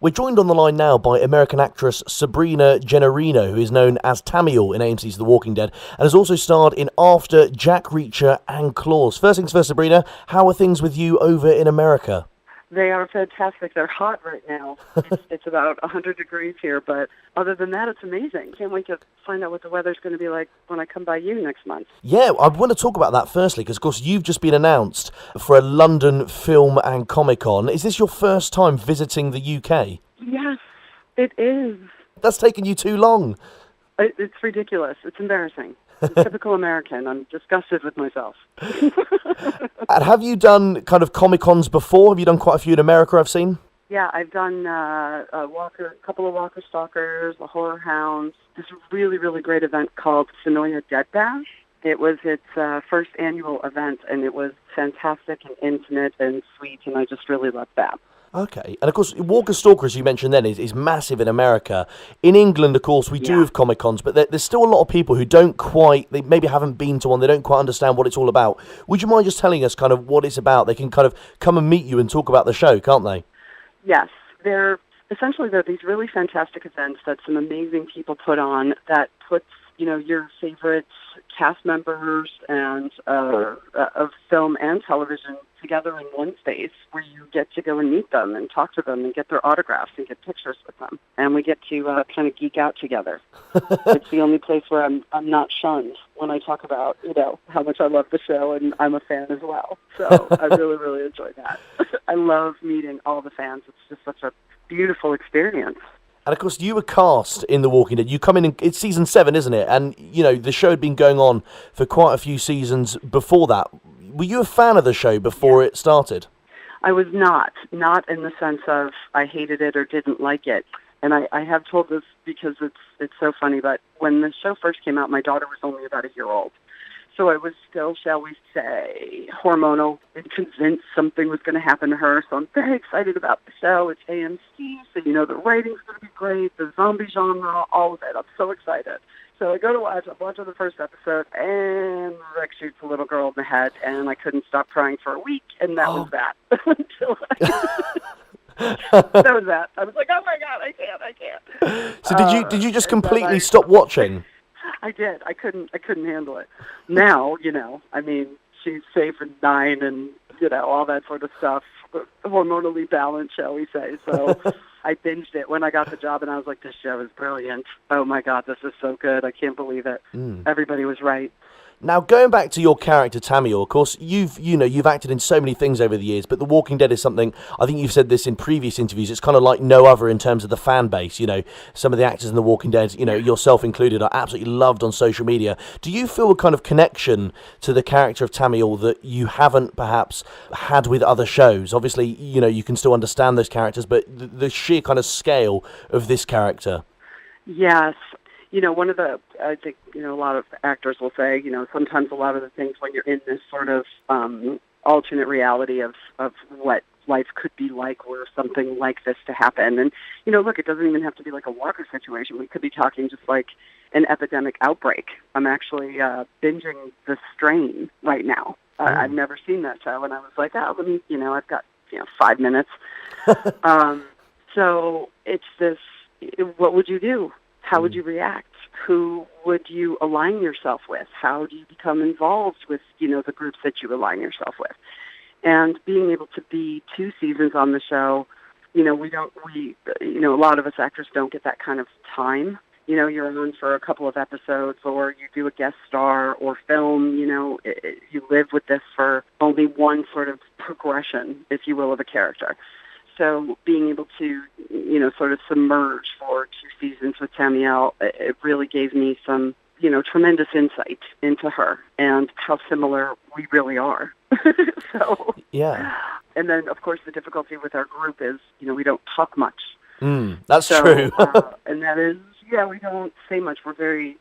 We're joined on the line now by American actress Sabrina Gennarino, who is known as Tamiel in AMC's The Walking Dead, and has also starred in After, Jack Reacher, and Claws. First things first, Sabrina, how are things with you over in America? They are fantastic. They're hot right now. It's about 100 degrees here, but other than that, it's amazing. Can't wait to find out what the weather's going to be like when I come by you next month. Yeah, I want to talk about that firstly, because of course you've just been announced for a London Film and Comic-Con. Is this your first time visiting the UK? Yes, it is. That's taken you too long. It's ridiculous. It's embarrassing. I'm typical American. I'm disgusted with myself. And have you done kind of Comic-Cons before? Have you done quite a few in America, I've seen? Yeah, I've done a couple of Walker Stalkers, the Horror Hounds, this really, really great event called Sonoya Dead Bash. It was its first annual event, and it was fantastic and intimate and sweet, and I just really loved that. Okay, and of course, Walker Stalker, as you mentioned then, is massive in America. In England, of course, we do have Comic-Cons, but there's still a lot of people who they maybe haven't been to one, they don't quite understand what it's all about. Would you mind just telling us kind of what it's about? They can kind of come and meet you and talk about the show, can't they? Yes, they're these really fantastic events that some amazing people put on that puts, your favorite cast members and of film and television together in one space where you get to go and meet them and talk to them and get their autographs and get pictures with them. And we get to kind of geek out together. It's the only place where I'm not shunned when I talk about, how much I love the show, and I'm a fan as well. So I really, really enjoy that. I love meeting all the fans. It's just such a beautiful experience. And of course, you were cast in The Walking Dead. You come in, it's season 7, isn't it? And, the show had been going on for quite a few seasons before that. Were you a fan of the show before it started? I was not in the sense of I hated it or didn't like it. And I have told this because it's so funny, but when the show first came out, my daughter was only about a year old. So I was still, shall we say, hormonal and convinced something was going to happen to her. So I'm very excited about the show. It's AMC, so the writing's going to be great, the zombie genre, all of it. I'm so excited. So I go to watch. I'm watching the first episode, and Rick shoots a little girl in the head, and I couldn't stop crying for a week, and that was that. That was that. I was like, oh my God, I can't. So did you just completely stop watching? I did. I couldn't handle it. Now, she's safe and 9 and, all that sort of stuff, hormonally balanced, shall we say. So I binged it when I got the job, and I was like, this show is brilliant. Oh, my God, this is so good. I can't believe it. Everybody was right. Now, going back to your character, Tamiel, of course, you've acted in so many things over the years, but The Walking Dead is something, I think you've said this in previous interviews, it's kind of like no other in terms of the fan base. Some of the actors in The Walking Dead, yourself included, are absolutely loved on social media. Do you feel a kind of connection to the character of Tamiel that you haven't perhaps had with other shows? Obviously, you can still understand those characters, but the sheer kind of scale of this character. Yes. I think, a lot of actors will say, sometimes a lot of the things when you're in this sort of alternate reality of what life could be like were something like this to happen. And, look, it doesn't even have to be like a Walker situation. We could be talking just like an epidemic outbreak. I'm actually binging The Strain right now. I've never seen that show, and I was like, let me, I've got, 5 minutes. So it's this, what would you do? How would you react? Who would you align yourself with? How do you become involved with, the groups that you align yourself with? And being able to be 2 seasons on the show, a lot of us actors don't get that kind of time. You're on for a couple of episodes, or you do a guest star or film, you live with this for only one sort of progression, if you will, of a character. So being able to, sort of submerge for 2 seasons with Tamiel, it really gave me some, tremendous insight into her and how similar we really are. So, yeah. And then, of course, the difficulty with our group is, we don't talk much. That's true. And that is, we don't say much. We're very,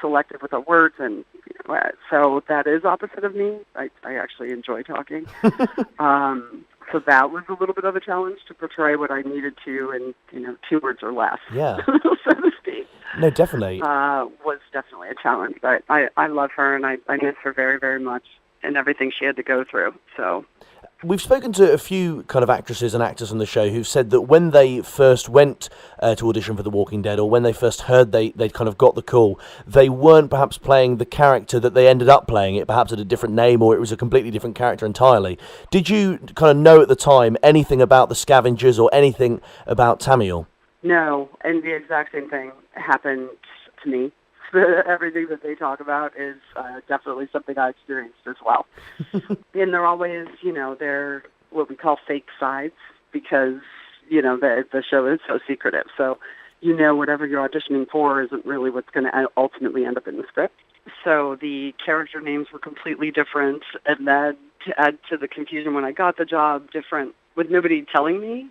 selective with our words, and so that is opposite of me. I actually enjoy talking. So that was a little bit of a challenge to portray what I needed to in, 2 words or less, yeah. so to speak. No, definitely. Was definitely a challenge. But I love her, and I miss her very, very much, and everything she had to go through. So We've spoken to a few kind of actresses and actors on the show who've said that when they first went to audition for The Walking Dead, or when they first heard they'd kind of got the call, they weren't perhaps playing the character that they ended up playing, it perhaps had a different name, or it was a completely different character entirely. Did you kind of know at the time anything about the Scavengers or anything about Tamiel? No, and the exact same thing happened to me. Everything that they talk about is definitely something I experienced as well. And they're always, they're what we call fake sides because, the show is so secretive. So, whatever you're auditioning for isn't really what's going to ultimately end up in the script. So the character names were completely different. And then to add to the confusion when I got the job, different with nobody telling me.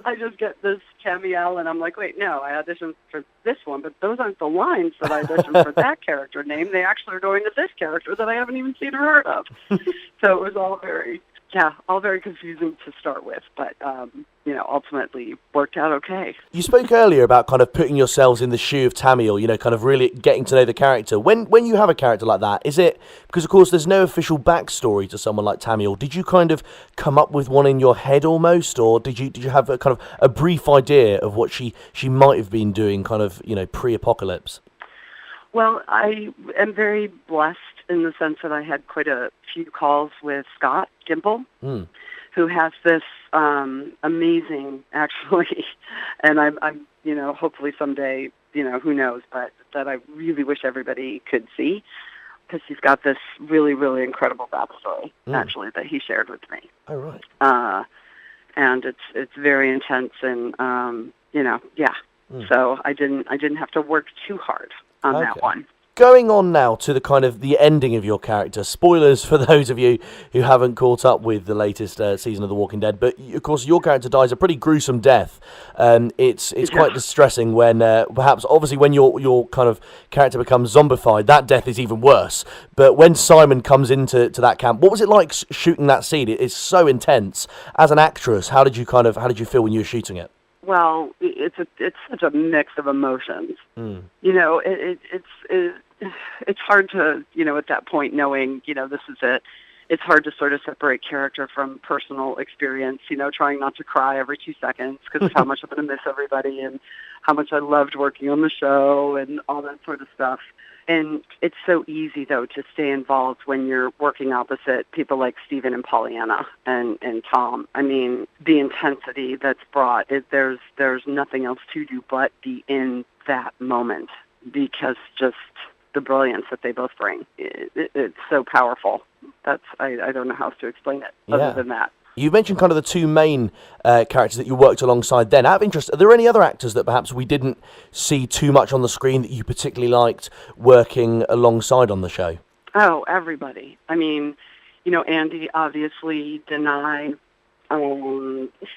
I just get this Tamiel, and I'm like, wait, no, I auditioned for this one, but those aren't the lines that I auditioned for that character name. They actually are going to this character that I haven't even seen or heard of. So it was all very confusing to start with, but, ultimately worked out okay. You spoke earlier about kind of putting yourselves in the shoe of Tamiel, kind of really getting to know the character. When you have a character like that, is it, because of course there's no official backstory to someone like Tamiel, did you kind of come up with one in your head almost, or did you have a kind of a brief idea of what she might have been doing kind of, pre-apocalypse? Well, I am very blessed in the sense that I had quite a few calls with Scott Gimple, who has this amazing, actually, and I'm hopefully someday, who knows, but that I really wish everybody could see, because he's got this really, really incredible backstory, actually, that he shared with me. Oh, right. And it's very intense, and So I didn't have to work too hard on that one. Going on now to the kind of the ending of your character. Spoilers for those of you who haven't caught up with the latest season of The Walking Dead, but of course your character dies a pretty gruesome death. It's quite distressing when perhaps obviously when your kind of character becomes zombified, that death is even worse. But when Simon comes into that camp, what was it like shooting that scene? It's so intense. As an actress, how did you feel when you were shooting it? Well, it's such a mix of emotions. It's hard to, at that point, knowing, this is it. It's hard to sort of separate character from personal experience, trying not to cry every 2 seconds because of how much I'm going to miss everybody and how much I loved working on the show and all that sort of stuff. And it's so easy, though, to stay involved when you're working opposite people like Stephen and Pollyanna and Tom. I mean, the intensity that's brought, there's nothing else to do but be in that moment because just the brilliance that they both bring. It's so powerful. I don't know how else to explain it other than that. You mentioned kind of the two main characters that you worked alongside then. Out of interest, are there any other actors that perhaps we didn't see too much on the screen that you particularly liked working alongside on the show? Oh, everybody. I mean, Andy, obviously, Denai,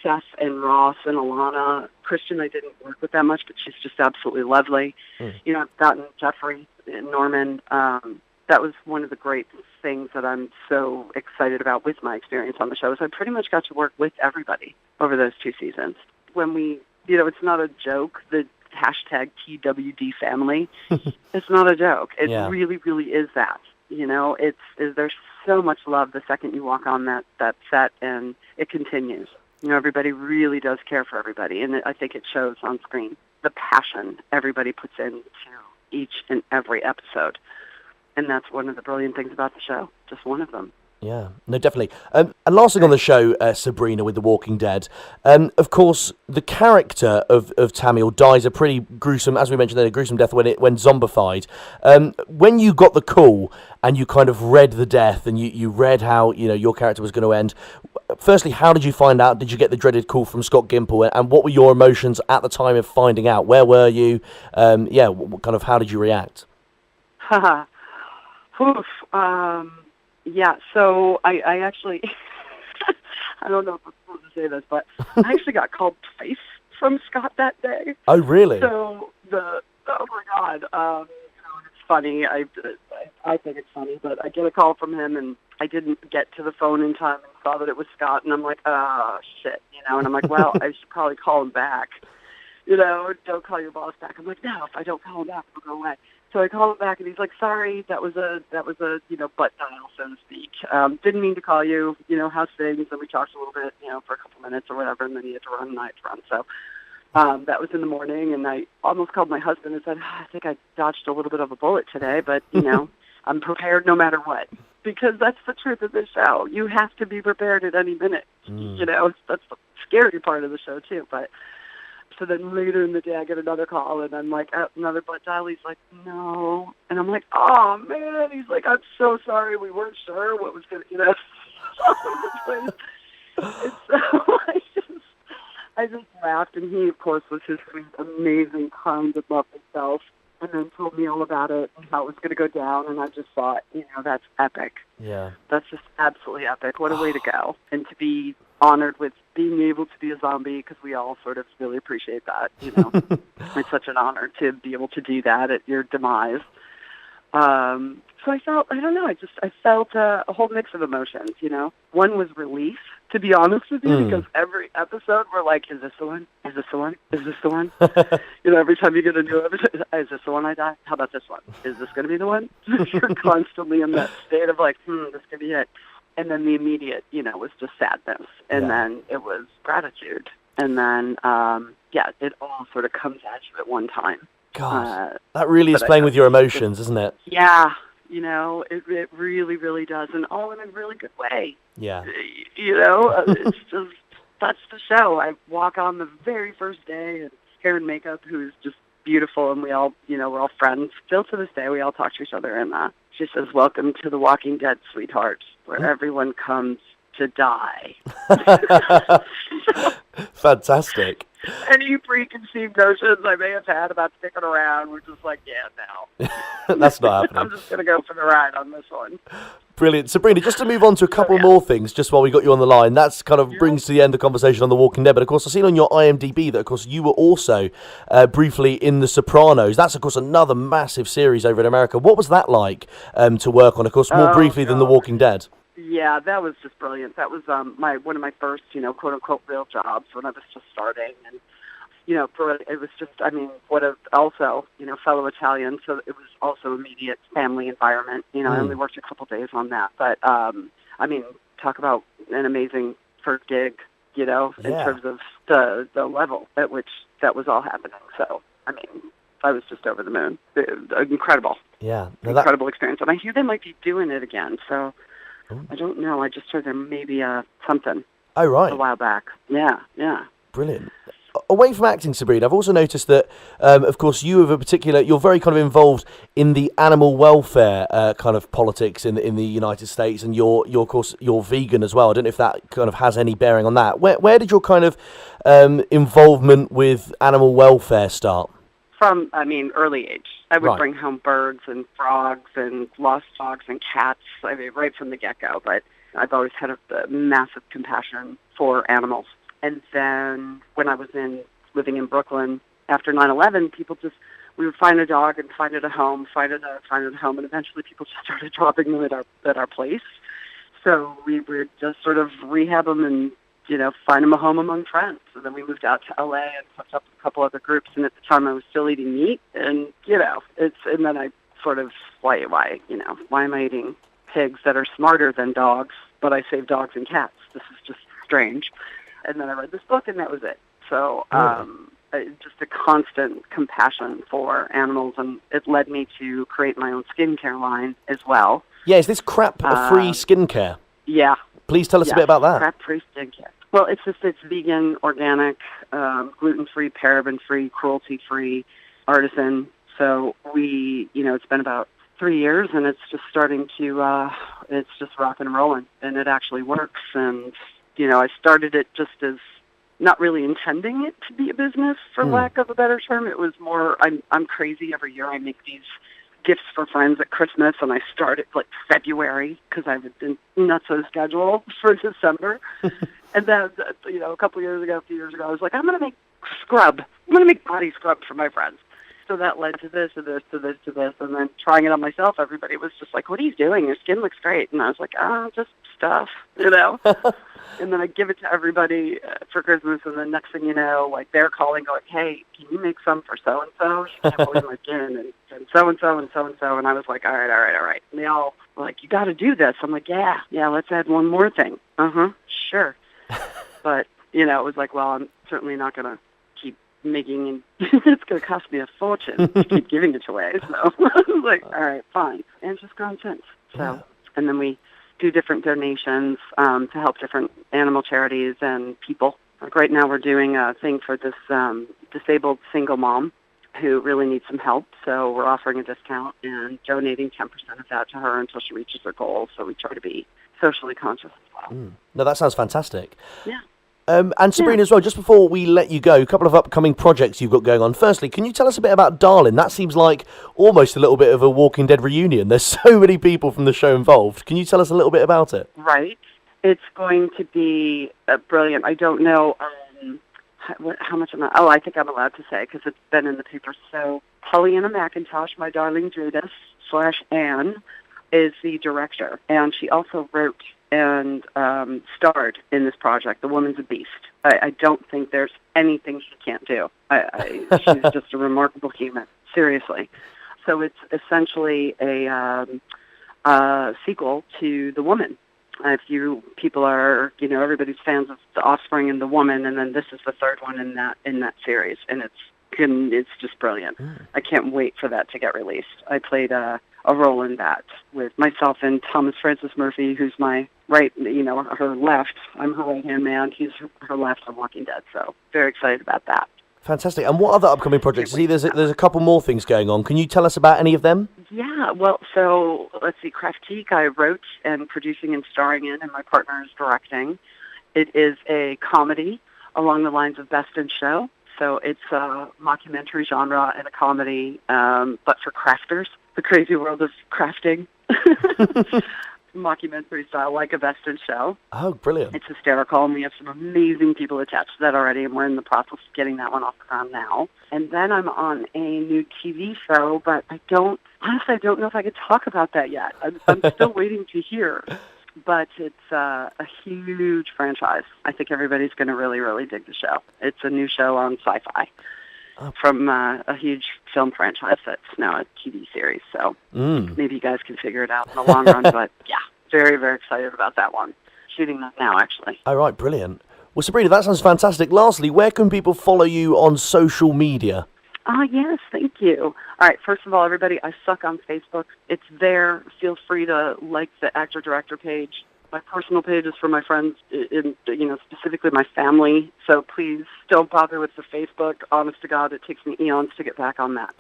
Seth and Ross and Alana. Christian, I didn't work with that much, but she's just absolutely lovely. I've gotten Jeffrey and Norman. That was one of the great things that I'm so excited about with my experience on the show is I pretty much got to work with everybody over those 2 seasons. When we, it's not a joke, the hashtag TWD family, it's not a joke. It really, really is that. There's so much love the second you walk on that set, and it continues. Everybody really does care for everybody, and I think it shows on screen. The passion everybody puts into each and every episode. And that's one of the brilliant things about the show. Just one of them. Yeah, no, definitely. And last thing on the show, Sabrina, with The Walking Dead, of course, the character of Tamiel dies a pretty gruesome, as we mentioned, a gruesome death when zombified. When you got the call and you kind of read the death and you read how your character was going to end, firstly, how did you find out? Did you get the dreaded call from Scott Gimple? And what were your emotions at the time of finding out? Where were you? Kind of how did you react? So I actually, I don't know if I'm supposed to say this, but I actually got called twice from Scott that day. Oh, really? So oh my God, it's funny. I think it's funny, but I get a call from him, and I didn't get to the phone in time and saw that it was Scott, and I'm like, oh, shit, and I'm like, well, I should probably call him back. Don't call your boss back. I'm like, no, if I don't call him back, he'll go away. So I call him back, and he's like, "Sorry, that was a butt dial, so to speak. Didn't mean to call you. How's things?" And we talked a little bit, for a couple minutes or whatever, and then he had to run, and I had to run. So that was in the morning, and I almost called my husband and said, "I think I dodged a little bit of a bullet today, but I'm prepared no matter what." Because that's the truth of this show. You have to be prepared at any minute. That's the scary part of the show too. But so then later in the day, I get another call, and I'm like, another butt dial. He's like, "No," and I'm like, "Oh man." He's like, "I'm so sorry. We weren't sure what was going to, And so I just laughed, and he, of course, was his sweet, amazing, kind, and lovely self, and then told me all about it and how it was going to go down, and I just thought, that's epic. Yeah. That's just absolutely epic. What a way to go. And to be honored with being able to be a zombie, because we all sort of really appreciate that, It's such an honor to be able to do that at your demise. So I felt, I don't know, I felt a whole mix of emotions, One was relief, to be honest with you, because every episode we're like, is this the one? Is this the one? Is this the one? Every time you get a new episode, is this the one I die? How about this one? Is this going to be the one? You're constantly in that state of like, this could be it. And then the immediate, was just sadness. And then it was gratitude. And then, it all sort of comes at you at one time. God, that really is playing with your emotions, isn't it? Yeah. It really, really does. And all in a really good way. Yeah. It's just, that's the show. I walk on the very first day, and hair and makeup, who's just beautiful, and we all, we're all friends. Still to this day, we all talk to each other, and she says, "Welcome to The Walking Dead, sweetheart, where everyone comes to die." Fantastic. Any preconceived notions I may have had about sticking around, we're just like, no. That's not happening. I'm just going to go for the ride on this one. Brilliant. Sabrina, just to move on to a couple more things, just while we got you on the line, that's kind of brings to the end of the conversation on The Walking Dead. But of course, I've seen on your IMDb that, of course, you were also briefly in The Sopranos. That's, of course, another massive series over in America. What was that like to work on, of course, more briefly than The Walking Dead? Yeah, that was just brilliant. That was one of my first, quote unquote, real jobs when I was just starting, and it was just, also, fellow Italian, so it was also immediate family environment. I only worked a couple days on that, but talk about an amazing first gig, in terms of the level at which that was all happening. So I was just over the moon. Incredible. Yeah, incredible experience, and I hear they might be doing it again. So. I don't know. I just heard there may be something. Oh, right. A while back. Yeah. Brilliant. Away from acting, Sabrina, I've also noticed that, of course, you're very kind of involved in the animal welfare kind of politics in the United States, and of course, you're vegan as well. I don't know if that kind of has any bearing on that. Where did your kind of involvement with animal welfare start? From, early age. I would bring home birds and frogs and lost dogs and cats, right from the get-go. But I've always had a massive compassion for animals. And then when I was living in Brooklyn after 9/11, we would find a dog and find it a home, and eventually people just started dropping them at our place. So we would just sort of rehab them and find them a home among friends. So then we moved out to LA and hooked up with a couple other groups. And at the time I was still eating meat. And, and then I sort of, why am I eating pigs that are smarter than dogs, but I save dogs and cats? This is just strange. And then I read this book, and that was it. So just a constant compassion for animals. And it led me to create my own skincare line as well. Yeah, is this crap-free skincare? Yeah. Please tell us a bit about that. Crap-free skincare. Well, it's vegan, organic, gluten-free, paraben-free, cruelty-free, artisan. So it's been about 3 years, and it's just starting to, it's just rock and rolling, and it actually works. And, I started it just as not really intending it to be a business, for lack of a better term. It was more, I'm crazy. Every year I make these gifts for friends at Christmas, and I started like February because I've been nutso schedule for December. And then, a few years ago, I was like, I'm going to make scrub. I'm going to make body scrub for my friends. So that led to this, to this, to this, to this. And then trying it on myself, everybody was just like, what are you doing? Your skin looks great. And I was like, just stuff, you know? And then I give it to everybody for Christmas, and then next thing you know, like, they're calling, going, hey, can you make some for so-and-so? She can't believe my skin, and so-and-so, and so-and-so. And I was like, all right. And they all were like, you got to do this. I'm like, yeah, let's add one more thing. Sure. But, you know, it was like, well, I'm certainly not going to keep making, and it's going to cost me a fortune to keep giving it away. So I was like, all right, fine. And it's just grown since. So, and then we do different donations to help different animal charities and people. Like right now we're doing a thing for this disabled single mom who really needs some help. So we're offering a discount and donating 10% of that to her until she reaches her goal. So we try to be socially conscious as well. No, that sounds fantastic. Yeah. And Sabrina, as well, just before we let you go, a couple of upcoming projects you've got going on. Firstly, can you tell us a bit about Darlin? That seems like almost a little bit of a Walking Dead reunion. There's so many people from the show involved. Can you tell us a little bit about it? Right. It's going to be brilliant. I don't know how much I think I'm allowed to say because it's been in the paper. So Pollyanna McIntosh, my darling Judas / Anne, is the director, and she also wrote and starred in this project. The woman's a beast. I don't think there's anything she can't do. She's just a remarkable human, seriously. So it's essentially a sequel to The Woman. If you people are, you know, everybody's fans of The Offspring and The Woman, and then this is the third one in that series, and it's just brilliant. I can't wait for that to get released. I played a role in that with myself and Thomas Francis Murphy, who's my right, you know, her left. I'm her right-hand man. He's her left on Walking Dead, so very excited about that. Fantastic. And what other upcoming projects? See, there's a couple more things going on. Can you tell us about any of them? Yeah, well, so let's see. Craftique, I wrote and producing and starring in, and my partner is directing. It is a comedy along the lines of Best in Show. So it's a mockumentary genre and a comedy, but for crafters, the crazy world of crafting. Mockumentary style, like a Best in Show. Oh, brilliant. It's hysterical, and we have some amazing people attached to that already, and we're in the process of getting that one off the ground now. And then I'm on a new TV show, but I don't know if I could talk about that yet. I'm still waiting to hear. But it's a huge franchise. I think everybody's going to really, really dig the show. It's a new show on Sci-Fi from a huge film franchise that's now a TV series. So maybe you guys can figure it out in the long run. But yeah, very, very excited about that one. Shooting that now, actually. All right, brilliant. Well, Sabrina, that sounds fantastic. Lastly, where can people follow you on social media? Yes, thank you. All right, first of all, everybody, I suck on Facebook. It's there. Feel free to like the actor-director page. My personal page is for my friends, specifically my family. So please don't bother with the Facebook. Honest to God, it takes me eons to get back on that.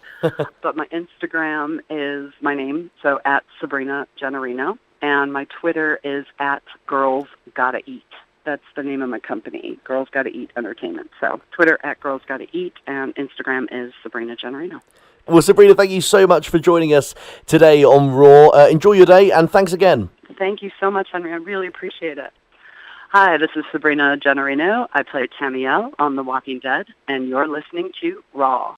But my Instagram is my name, so at Sabrina Gennarino. And my Twitter is at Girls Gotta Eat. That's the name of my company, Girls Gotta Eat Entertainment. So Twitter at Girls Gotta Eat, and Instagram is Sabrina Gennarino. Well, Sabrina, thank you so much for joining us today on Raw. Enjoy your day, and thanks again. Thank you so much, Henry. I really appreciate it. Hi, this is Sabrina Gennarino. I play Tamiel on The Walking Dead, and you're listening to Raw.